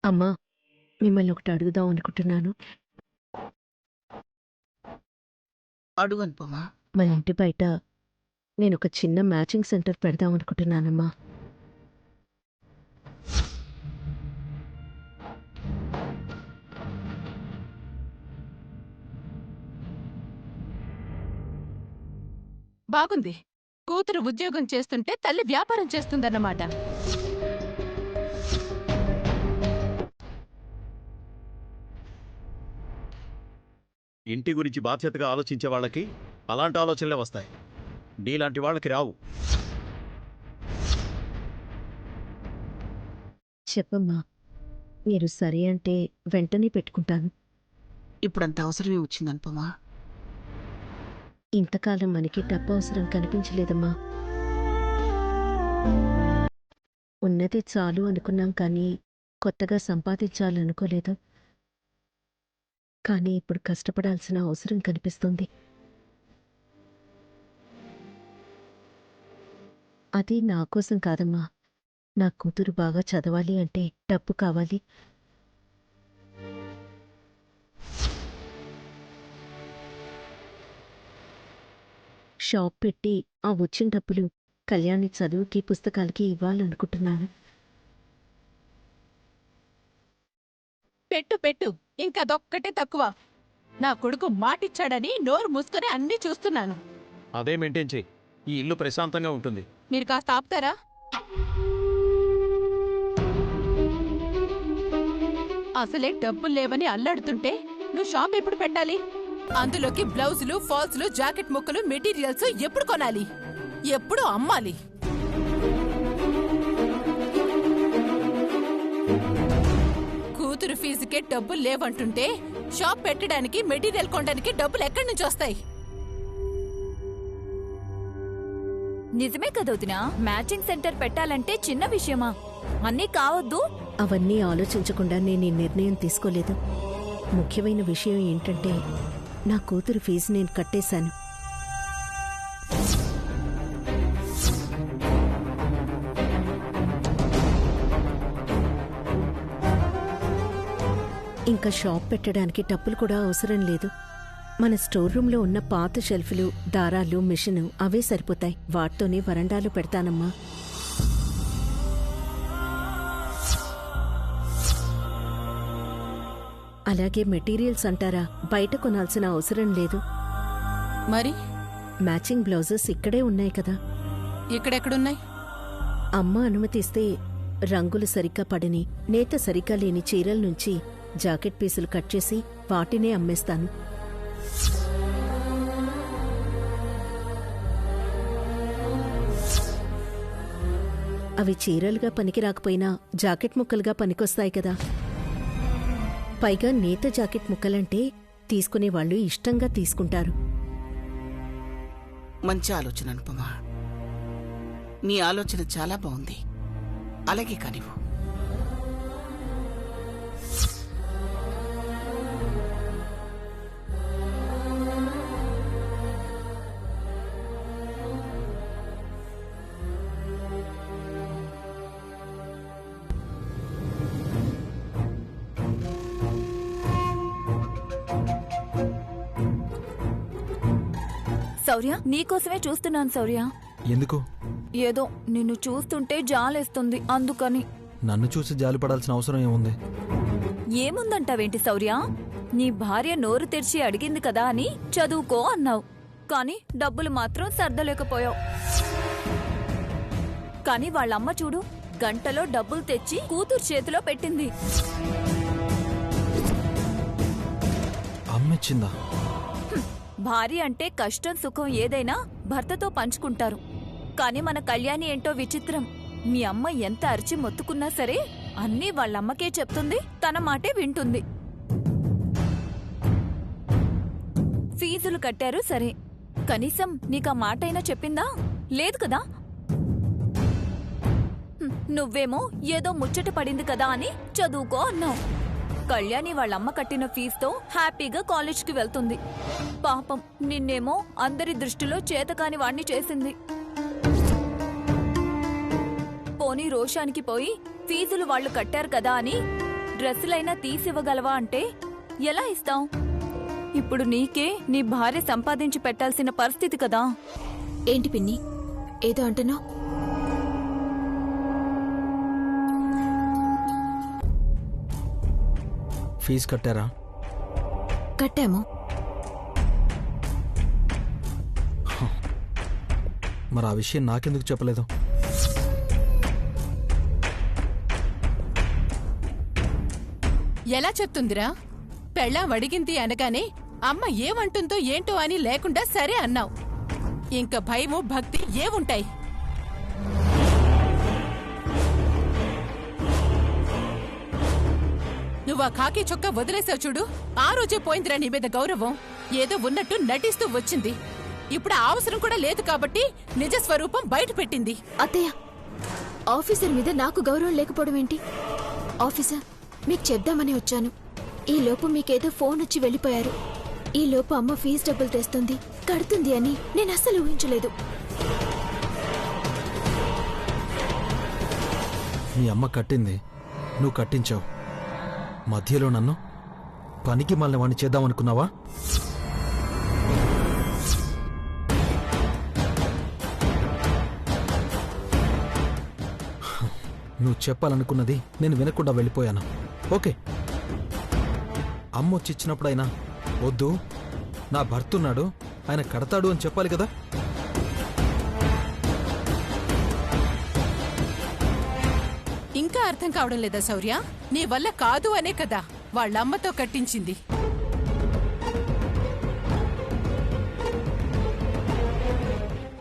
అమ్మా, మిమ్మల్ని ఒకటి అడుగుదాం అనుకుంటున్నాను. అడుగు అనుపమా. మన ఇంటి బయట నేనొక చిన్న మ్యాచింగ్ సెంటర్ పెడదాం అనుకుంటున్నానమ్మా. బాగుంది. కూతురు ఉద్యోగం చేస్తుంటే తల్లి వ్యాపారం చేస్తుందన్నమాట. ఇంటి గురించి బాధ్యతగా ఆలోచించే వాళ్ళకి అలాంటి ఆలోచనలే వస్తాయి. నీలాంటి వాళ్ళకి రావు. చెప్పమ్మా, మీరు సరే అంటే వెంటనే పెట్టుకుంటాను. ఇప్పుడంత అవసరమే వచ్చింది అనుపమా. ఇంతకాలం మనకి డబ్బు అవసరం కనిపించలేదమ్మా. ఉన్నదే చాలు అనుకున్నాం, కానీ కొత్తగా సంపాదించాలనుకోలేదు. కానీ ఇప్పుడు కష్టపడాల్సిన అవసరం కనిపిస్తుంది. అది నా కోసం కాదమ్మా. నా కూతురు బాగా చదవాలి అంటే డబ్బు కావాలి. షాప్ పెట్టి ఆ వచ్చిన డబ్బులు కళ్యాణి చదువుకి పుస్తకాలకి ఇవ్వాలనుకుంటున్నాను. పెట్టు పెట్టు, ఇంకదొక్కటే తక్కువ. నా కొడుకు మాటిచ్చాడని నోరు మూసుకొని అన్నీ చూస్తున్నాను. అదే మెయింటైన్ చేయి. ఈ ఇల్లు ప్రశాంతంగా ఉంటుంది. మీరు కాస్త ఆపుతారా? అసలే డబ్బులు లేవని అల్లాడుతుంటే నువ్వు షాప్ ఎప్పుడు పెట్టాలి? అందులోకి బ్లౌజులు, ఫాల్స్లు, జాకెట్ ముక్కలు, మెటీరియల్స్ ఎప్పుడు కొనాలి? ఎప్పుడు అమ్మాలి? కూతురు ఫీజుకే డబ్బులు లేవంటుంటే షాప్ పెట్టడానికి, మెటీరియల్ కొనడానికి డబ్బులు ఎక్కడి నుంచి వస్తాయి? నిజమే కదవుతున్నా, మ్యాచింగ్ సెంటర్ పెట్టాలంటే చిన్న విషయమా? అన్నీ కావద్దు. అవన్నీ ఆలోచించకుండా నేను ఈ నిర్ణయం తీసుకోలేదు. ముఖ్యమైన విషయం ఏంటంటే నా కూతురు ఫీజు నేను కట్టేశాను. ఇంకా షాప్ పెట్టడానికి డబ్బులు కూడా అవసరం లేదు. మన స్టోర్ రూంలో ఉన్న పాత షెల్ఫ్లు, దారాలు, మిషను అవే సరిపోతాయి. వాటితోనే వరండాలో పెడతానమ్మా. అలాగే మెటీరియల్స్ అంటారా, బయట కొనాల్సిన అవసరం లేదు. మరి మ్యాచింగ్ బ్లౌజెస్ ఇక్కడే ఉన్నాయి కదా. ఇక్కడెక్కడున్నాయి? అమ్మ అనుమతిస్తే రంగులు సరిగ్గా పడని, నేత సరిగ్గా లేని చీరల నుంచి జాకెట్ పీసులు కట్ చేసి వాటినే అమ్మేస్తాను. అవి చీరలుగా పనికి రాకపోయినా జాకెట్ ముక్కలుగా పనికొస్తాయి కదా. పైగా నేత జాకెట్ ముక్కలంటే తీసుకునేవాళ్లు ఇష్టంగా తీసుకుంటారు. మంచి ఆలోచన అనుపమా. నీ ఆలోచన చాలా బాగుంది. అలాగే కానివ్వు. శౌర్య, నీకోసమే చూస్తున్నాను శౌర్య. ఎందుకు? ఏదో నిన్ను చూస్తుంటే జాలేస్తుంది, అందుకని. నన్ను చూసి జాలిపడాల్సిన అవసరం ఏముంది? ఏముందంటావేంటి శౌర్య? నీ భార్య నోరు తెరిచి అడిగింది కదా అని చదువుకో అన్నావు, కాని డబ్బులు మాత్రం సర్దలేకపోయావు. కాని వాళ్ళమ్మ చూడు, గంటలో డబ్బులు తెచ్చి కూతురు చేతిలో పెట్టింది. అమ్మిచ్చిందా? భార్య అంటే కష్టం సుఖం ఏదైనా భర్తతో పంచుకుంటారు. కాని మన కళ్యాణి ఏంటో విచిత్రం. మీ అమ్మ ఎంత అరిచి మొత్తుకున్నా సరే అన్నీ వాళ్ళమ్మకే చెప్తుంది, తన మాటే వింటుంది. ఫీజులు కట్టారు సరే, కనీసం నీకా మాటైనా చెప్పిందా? లేదు కదా. నువ్వేమో ఏదో ముచ్చట పడింది కదా అని చదువుకో అన్నావు. కళ్యాణి వాళ్ళమ్మ కట్టిన ఫీజుతో హ్యాపీగా కాలేజ్కి వెళ్తుంది. పాపం నిన్నేమో అందరి దృష్టిలో చేతకాని వాణ్ణి చేసింది. పోనీ రోషానికి పోయి ఫీజులు వాళ్ళు కట్టారు కదా అని డ్రెస్సులైనా తీసివ్వగలవా అంటే ఎలా ఇస్తాం? ఇప్పుడు నీకే నీ భార్య సంపాదించి పెట్టాల్సిన పరిస్థితి కదా. ఏంటి పిన్ని ఏదో అంటున్నావు? ఫీజు కట్టారా? కట్టాము. మరి ఆ విషయం నాకెందుకు చెప్పలేదు? ఎలా చెప్తుందిరా? పెళ్ళాం అడిగింది అనగానే అమ్మ ఏమంటుందో ఏంటో అని లేకుండా సరే అన్నావు. ఇంక భయము భక్తి ఏముంటాయి? నువ్వు ఆ కాకి చొక్క వదిలేసావు చూడు, ఆ రోజే పోయిందిరా నీ మీద గౌరవం. ఏదో ఉన్నట్టు నటిస్తూ వచ్చింది. ఇప్పుడు ఆ అవసరం కూడా లేదు కాబట్టి నిజ స్వరూపం బయట పెట్టింది. అత్తయ్య, ఆఫీసర్ మీద నాకు గౌరవం లేకపోవడం ఏంటి? ఆఫీసర్, మీకు చెప్దామని వచ్చాను. ఈ లోపు మీకేదో ఫోన్ వచ్చి వెళ్ళిపోయారు. ఈ లోపు అమ్మ ఫీజు డబ్బులు తెస్తుంది, కడుతుంది అని నేను అస్సలు ఊహించలేదు. మీ అమ్మ కట్టింది, నువ్వు కట్టించావు. మధ్యలో నన్ను పనికి మళ్ళీ వాణ్ణి చేద్దామనుకున్నావా? నువ్వు చెప్పాలనుకున్నది నేను వినకుండా వెళ్ళిపోయాను. ఓకే, అమ్మొచ్చి ఇచ్చినప్పుడైనా వద్దు, నా భర్త ఉన్నాడు, ఆయన కడతాడు అని చెప్పాలి కదా. ఇంకా అర్థం కావడం లేదా శౌర్య? నీ వల్ల కాదు అనే కదా వాళ్ళమ్మతో కట్టించింది.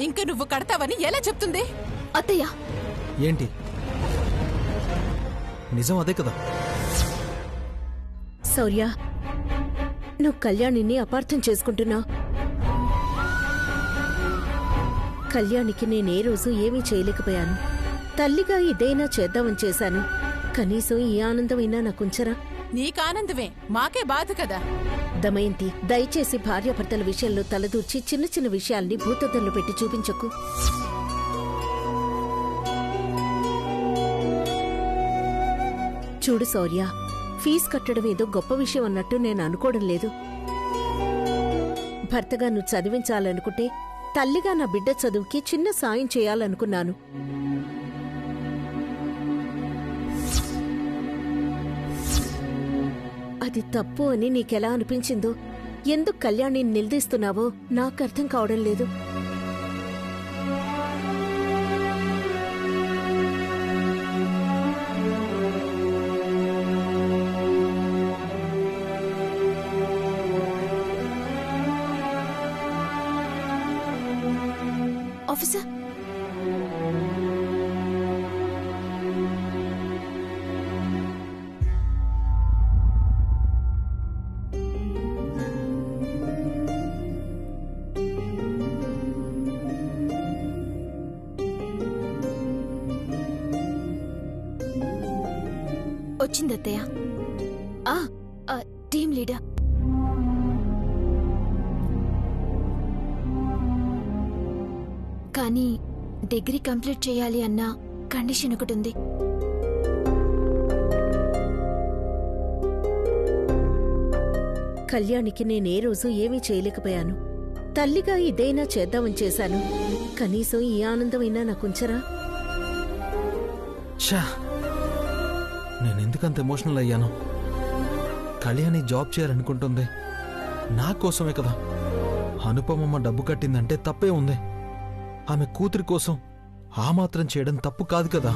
ఇంక నువ్వు కడతావని ఎలా చెప్తుంది? అత్తయ్య, ఏంటి నిజం అదే కదా? శౌర్య, నువ్వు కళ్యాణిని అపార్థం చేసుకుంటున్నావు. కళ్యాణికి నేనే రోజు ఏమీ చేయలేకపోయాను. తల్లిగా ఇదేనా చేద్దామని చేశాను. కనీసం ఈ ఆనందమైనా నాకుంచరా? నీకానందమే, మాకే బాధ కదా. దమయంతి, దయచేసి భార్యాభర్తల విషయంలో తలదూర్చి చిన్న చిన్న విషయాల్ని భూతద్దంలో పెట్టి చూపించకు. చూడు శౌర్య, ఫీజు కట్టడం ఏదో గొప్ప విషయం అన్నట్టు నేను అనుకోవడం లేదు. భర్తగా నువ్వు చదివించాలనుకుంటే తల్లిగా నా బిడ్డ చదువుకి చిన్న సాయం చేయాలనుకున్నాను. అది తప్పు అని నీకెలా అనిపించిందో, ఎందుకు కళ్యాణిని నిలదీస్తున్నావో నాకు అర్థం కావడం లేదు. ఆఫీసర్, వచ్చిందత్తయ్య. Team leader. కానీ డిగ్రీ కంప్లీట్ చేయాలి అన్న కండిషన్ ఒకటి ఉంది. కళ్యాణికి నేనే రోజు ఏమీ చేయలేకపోయాను. తల్లిగా ఇదేనా చేద్దామని చేశాను. కనీసం ఈ ఆనందమైనా నాకుంచరా? ఛా, నేనెందుకంత ఎమోషనల్ అయ్యాను? కళ్యాణి జాబ్ చేయాలనుకుంటుంది, నా కోసమే కదా. అనుపమమ్మ డబ్బు కట్టిందంటే తప్పే ఉంది. ఆమె కూతురి కోసం ఆ మాత్రం చేయడం తప్పు కాదు కదా.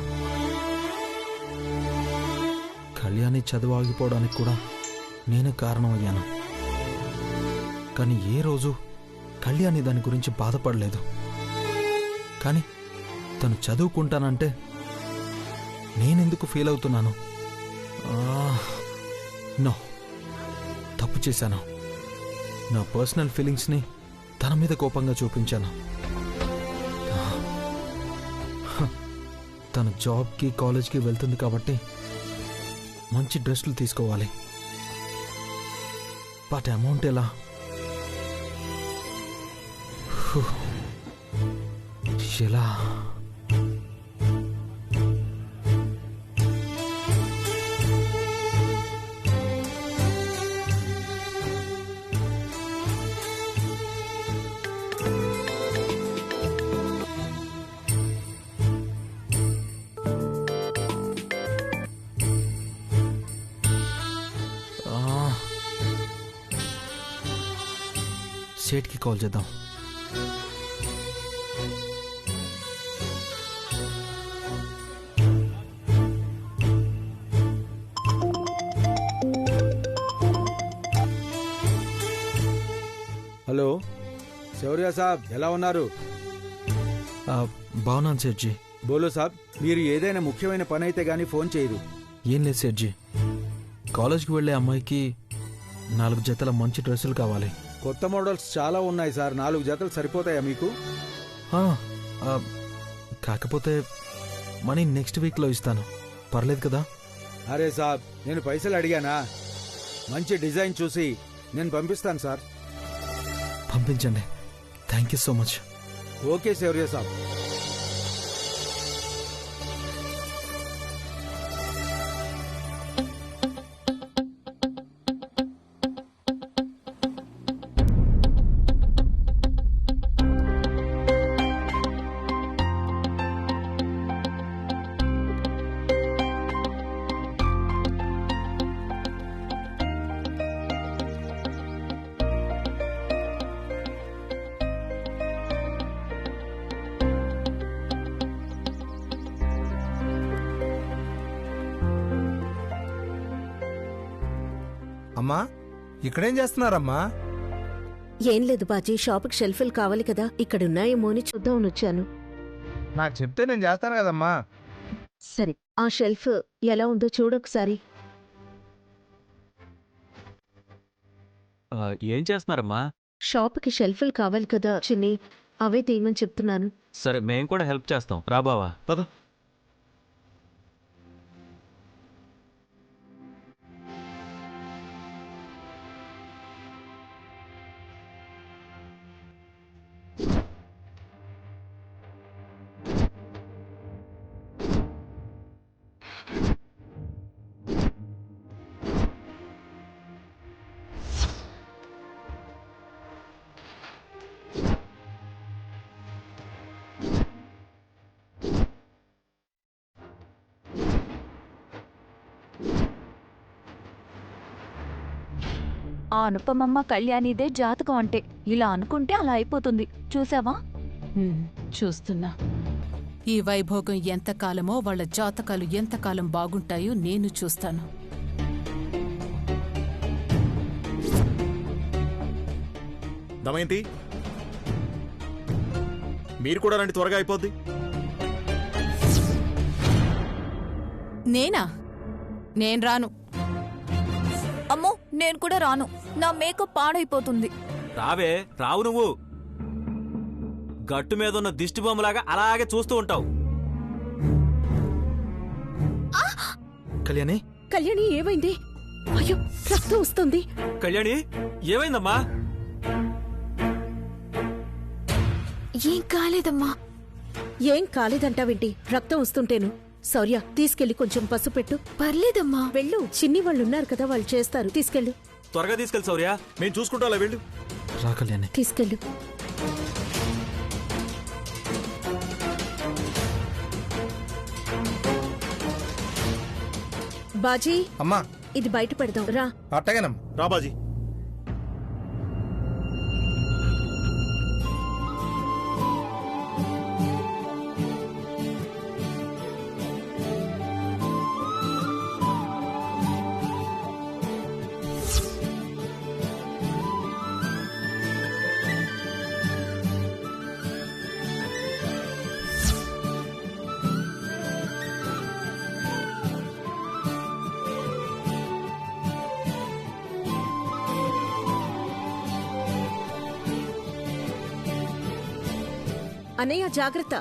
కళ్యాణి చదువు ఆగిపోవడానికి కూడా నేనే కారణమయ్యాను. కానీ ఏ రోజు కళ్యాణి దాని గురించి బాధపడలేదు. కానీ తను చదువుకుంటానంటే నేనెందుకు ఫీల్ అవుతున్నాను? నో, తప్పు చేశాను. నా పర్సనల్ ఫీలింగ్స్ని తన మీద కోపంగా చూపించాను. తన జాబ్కి కాలేజ్కి వెళ్తుంది కాబట్టి మంచి డ్రెస్సులు తీసుకోవాలి. బట్ అమౌంట్ ఎలా? ఎలా? సేట్కి కాల్ చేద్దాం. హలో శౌర్య సాబ్, ఎలా ఉన్నారు? బాగున్నాను సేట్జీ. బోలో సాబ్, మీరు ఏదైనా ముఖ్యమైన పని అయితే గానీ ఫోన్ చేయరు. ఏం లేదు సేట్జీ, కాలేజ్కి వెళ్ళే అమ్మాయికి 4 జతల మంచి డ్రెస్సులు కావాలి. కొత్త మోడల్స్ చాలా ఉన్నాయి సార్. 4 జతలు సరిపోతాయా మీకు? కాకపోతే మనీ నెక్స్ట్ వీక్లో ఇస్తాను, పర్లేదు కదా? అరే సాబ్, నేను పైసలు అడిగానా? మంచి డిజైన్ చూసి నేను పంపిస్తాను సార్. పంపించండి. Thank you so much. Okay Shaurya saab. అమ్మా, ఇక్కడేం చేస్తున్నారమ్మా? ఏం లేదు బాజీ, షాపుకి షెల్ఫ్లు కావాలి కదా, ఇక్కడున్నాయేమో అని చూద్దామని వచ్చాను. నాకు చెప్తే నేను చేస్తాను కదమ్మా. సరే, ఆ షెల్ఫ్ ఎలా ఉందో చూడొకసారి. ఏం చేస్తున్నారమ్మా? షాపుకి షెల్ఫ్లు కావాలి కదా చిన్ని, అవే తీయమని చెప్తున్నాను. సరే, మేము కూడా హెల్ప్ చేస్తాం. రా బావా, పద. ఆ అనుపమమ్మ కళ్యాణిదే జాతకం అంటే. ఇలా అనుకుంటే అలా అయిపోతుంది. చూసావా? చూస్తున్నా. ఈ వైభోగం ఎంతకాలమో, వాళ్ళ జాతకాలు ఎంతకాలం బాగుంటాయో నేను చూస్తాను. దమయంతి, మీరు కూడా రండి, త్వరగా అయిపోద్ది. నేనా? నేను రాను. అమ్మో, నేను కూడా రాను. నా మేకప్ పాడైపోతుంది. రావే, రావు. నువ్వు గట్టు మీద ఉన్న దిష్టి బొమ్మలాగా అలాగే చూస్తూ ఉంటావు. కళ్యాణి, కళ్యాణి ఏమైంది? అయ్యో, రక్తం వస్తుంది. కళ్యాణి, ఏమైందమ్మా? ఏం కాలేదమ్మా. ఏం కాలేదంటావేంటి? రక్తం వస్తుంటేను. శౌర్య, తీసుకెళ్లి కొంచెం పసుపు పెట్టు. పర్లేదమ్మా. వెళ్ళు, చిన్ని వాళ్ళు ఉన్నారు కదా, వాళ్ళు చేస్తారు. తీసుకెళ్ళు. త్వరగా తీసుకెళ్ళి శౌర్య. మేము చూసుకుంటా, అలా వెళ్ళు. రా కళ్యాణి. తీసుకెళ్ళు. బాజీ, అమ్మా, ఇది బయట పెడదాం రా. అట్టగనమ్మా. రా బాజీ. అన్నయ్య, జాగ్రత్త.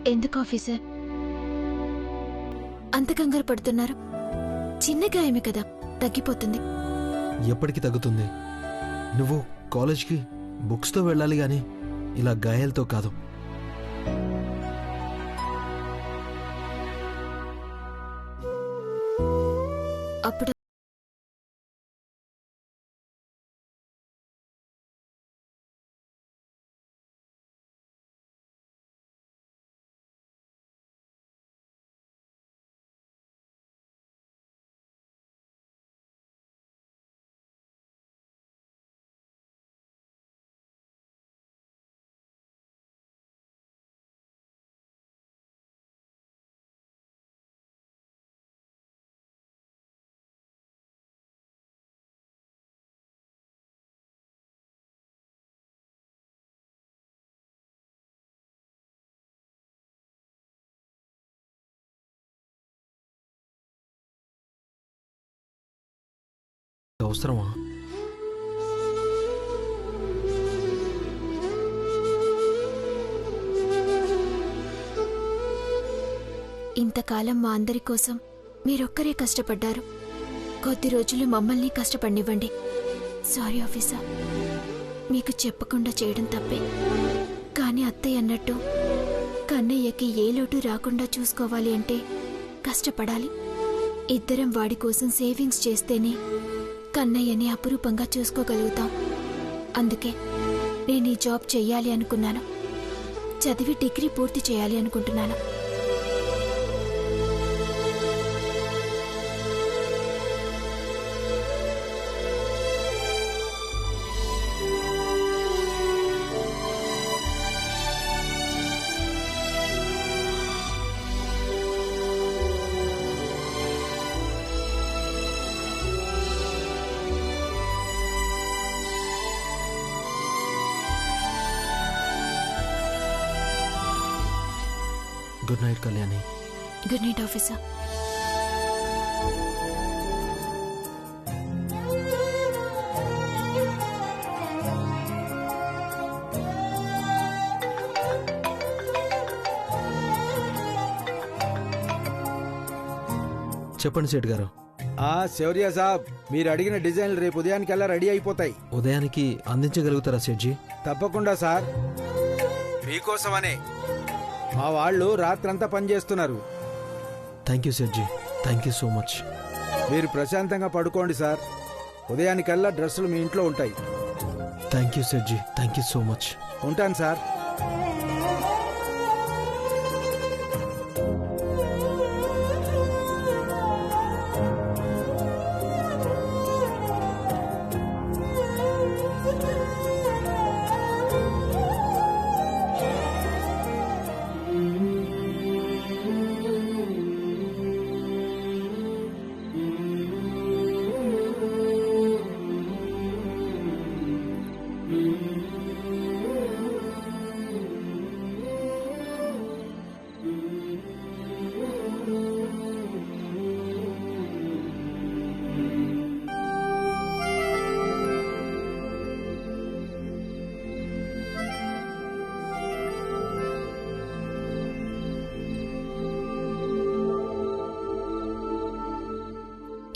ఎందుకు ఆఫీసర్ అంత కంగారు పడుతున్నారు? చిన్న గాయమే కదా, తగ్గిపోతుంది. ఎప్పటికి తగ్గుతుంది? నువ్వు కాలేజ్కి బుక్స్తో వెళ్ళాలి గాని ఇలా గాయాలతో కాదు. అప్పుడు అవసరమా? ఇంతకాలం మా అందరి కోసం మీరొక్కరే కష్టపడ్డారు. కొద్ది రోజులు మమ్మల్ని కష్టపడినివ్వండి. సారీ ఆఫీసర్, మీకు చెప్పకుండా చేయడం తప్పే. కానీ అత్తయ్య అన్నట్టు కన్నయ్యకి ఏ లోటు రాకుండా చూసుకోవాలి అంటే కష్టపడాలి. ఇద్దరం వాడి కోసం సేవింగ్స్ చేస్తేనే కన్నయ్యని అపురూపంగా చూసుకోగలుగుతాం. అందుకే నేను ఈ జాబ్ చెయ్యాలి అనుకున్నాను. చదివి డిగ్రీ పూర్తి చేయాలి అనుకుంటున్నాను. Good night Kalyani. Good night officer. చెప్పండి సేట్ గారు. శౌర్య సాబ్, మీరు అడిగిన డిజైన్లు రేపు ఉదయానికల్లా రెడీ అయిపోతాయి. ఉదయానికి అందించగలుగుతారా సేట్జీ? తప్పకుండా సార్, మీకోసమనే మా వాళ్ళు రాత్రంతా పనిచేస్తున్నారు. Thank you Sethji, thank you so much. మీరు ప్రశాంతంగా పడుకోండి సార్. ఉదయానికల్లా డ్రెస్సులు మీ ఇంట్లో ఉంటాయి. Thank you Sethji, thank you so much. ఉంటాను సార్.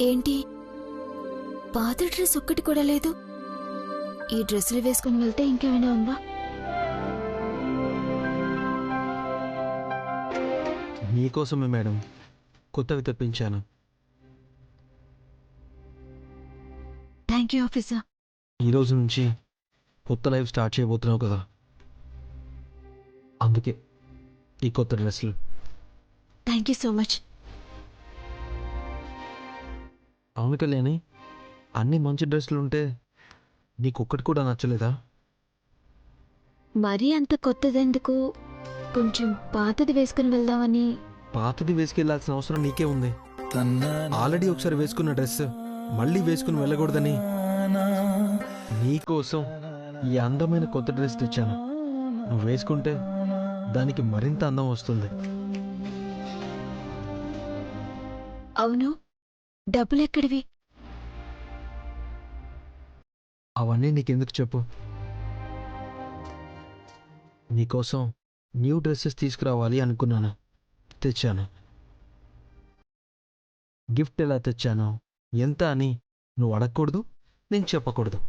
ఏంటి, పాత డ్రెస్ ఒక్కటి కూడా లేదు? ఈ డ్రెస్సులు వేసుకుని వెళ్తే ఇంకేమైనా ఉందా? మీకోసమే మేడం కొత్తవి తెప్పించాను. Thank you officer. ఈరోజు నుంచి కొత్త లైఫ్ స్టార్ట్ చేయబోతున్నావు కదా, అందుకే ఈ కొత్త డ్రెస్సులు. Thank you so much. అవును కళ్యాణి, అన్ని మంచి డ్రెస్సులు ఉంటే నీకొక్కటి కూడా నచ్చలేదా? మరీ అంత కొత్తదెందుకు, కొంచెం పాతది వేసుకుని వెళ్దామని. పాతది వేసుకెళ్లాల్సిన అవసరం నీకే ఉంది. ఆల్రెడీ ఒకసారి వేసుకున్న డ్రెస్ మళ్ళీ వేసుకుని వెళ్ళకూడదని నీకోసం ఈ అందమైన కొత్త డ్రెస్ తెచ్చాను. నువ్వు వేసుకుంటే దానికి మరింత అందం వస్తుంది. అవును, డబ్బులెక్కడివి? అవన్నీ నీకెందుకు చెప్పు. నీకోసం న్యూ డ్రెస్సెస్ తీసుకురావాలి అనుకున్నాను, తెచ్చాను. గిఫ్ట్ ఎలా తెచ్చానో ఎంత అని నువ్వు అడగకూడదు, నేను చెప్పకూడదు.